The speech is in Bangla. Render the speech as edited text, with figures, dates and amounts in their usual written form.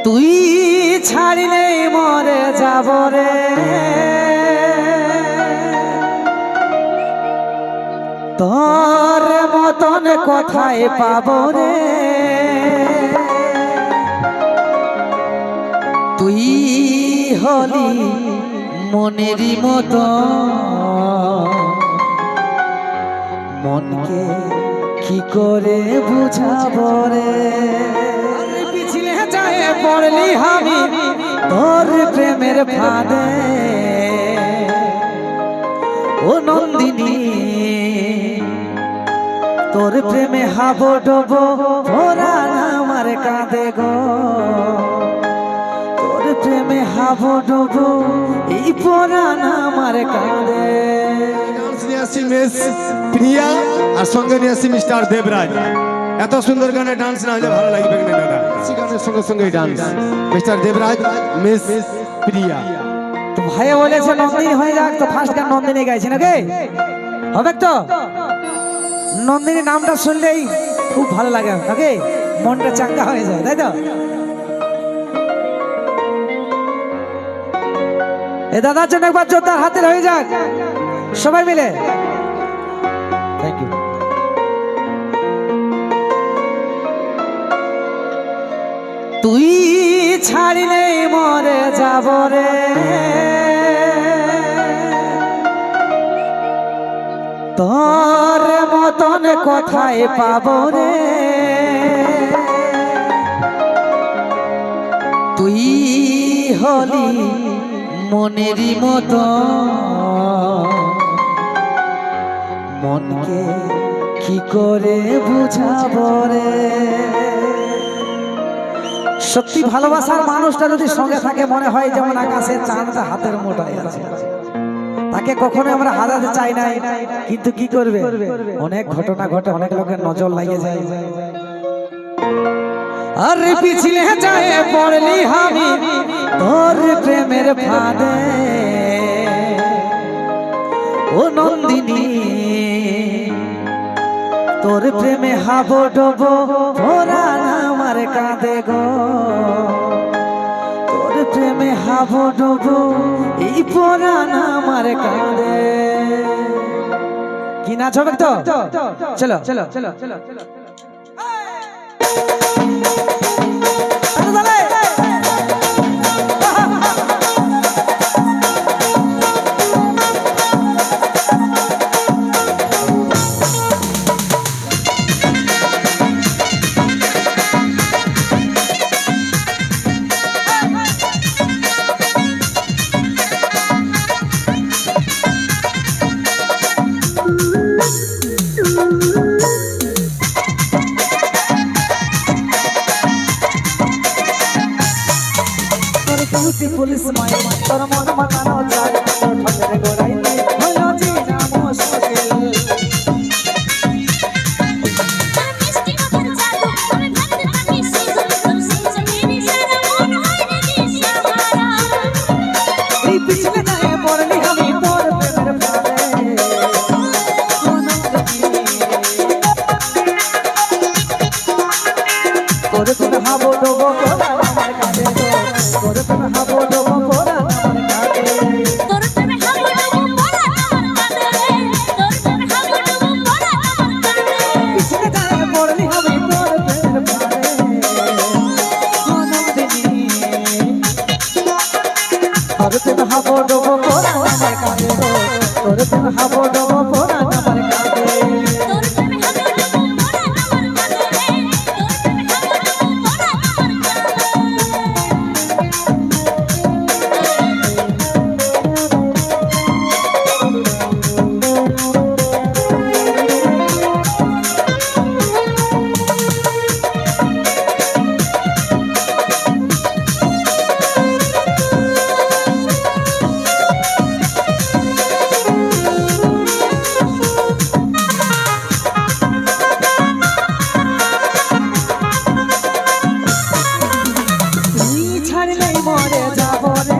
তুই ছাড়িলে মরে যাব রে, তোর মতন কোথায় পাব রে। তুই হলি মনেরই মতো, মনকে কি করে বুঝাবো রে। পিছলে যায় পড়লি আমি তোর প্রেমের ফাঁদে, ও নন্দিনী তোর প্রেমে হাবো ডোবো পরাণ আমার কাঁদে গো। তোর প্রেমে হাবো ডোবো এই পরাণ আমার কাঁদে। মিস প্রিয়া আর সঙ্গে নিয়ে আসি মিস্টার দেবরাজ। এত সুন্দর গানে ডান্স না হলে ভালো লাগবে না দাদা। গানের সঙ্গে সঙ্গে ডান্স মিস্টার দেবরাজ মিস প্রিয়া। তো ভাই বলেছে নন্দিনী হয়ে যাক, তো ফার্স্ট গান নন্দিনী গাইছে নাকি হবে তো। নন্দিনী নামটা শুনলেই খুব ভালো লাগে নাকি, মনটা চাঙ্গা হয়ে যায়, তাই তো। এ দাদার জন্য একবার জোরদার হাতের হয়ে যাক সবাই মিলে। Thank you. তুই ছাড়িলে মরে যাব রে, তোর মতন কোথায় পাব রে। তুই হলি মনেরই মতো, মনকে কি করে বুঝাবো রে। সত্যি ভালোবাসার মানুষটা যদি সঙ্গে থাকে মনে হয় যেমন আকাশের চাঁদটা হাতের মুঠোয় আছে। তাকে কখনো আমরা হারাতে চাই না, কিন্তু কি করবে অনেক ঘটনা ঘটে, অনেক লোকের নজর লাগে যায়। আর পিছলে যায় পড়লি আমি তোর প্রেমের ফাঁদে, ও নন্দিনী তোর প্রেমে হাবো ডোবো পরাণ আমার কাঁদে গো। তোর প্রেমে হাবো ডোবো এই পরাণ আমার কাঁদে। কি নাচ হবে তো, চলো চলো চলো চলো চলো। পুলিশ মায় তোর মন মাতানো চাই, তোর ঠোঁটের গোড়াই নাই হলো জিনা মুশকিল। এই পিছনে যায় পড়লি আমি তোর প্রেমের ফাঁদে, তোর প্রেমে হাবো ডোবো পরাণ আমার কাঁদে গো। তোর প্রেমে হাবো ডোবো পরাণ আমার কাঁদে। তোর প্রেমে হাবো ডোবো পরাণ আমার কাঁদে, তোর প্রেমে হাবো ডোবো পরাণ আমার কাঁদে। পিছনে যায় পড়লি আমি তোর প্রেমের ফাঁদে, ও নন্দিনী তোর প্রেমে হাবো ডোবো পরাণ আমার কাঁদে গো। তোর প্রেমে হাবো ডোবো পরাণ আমার কাঁদে। তোর প্রেমে হাবো ডোবো পরাণ আমার কাঁদে, তোর প্রেমে হাবো ডোবো পরাণ আমার তুই ছাড়লেই মরে যাব রে,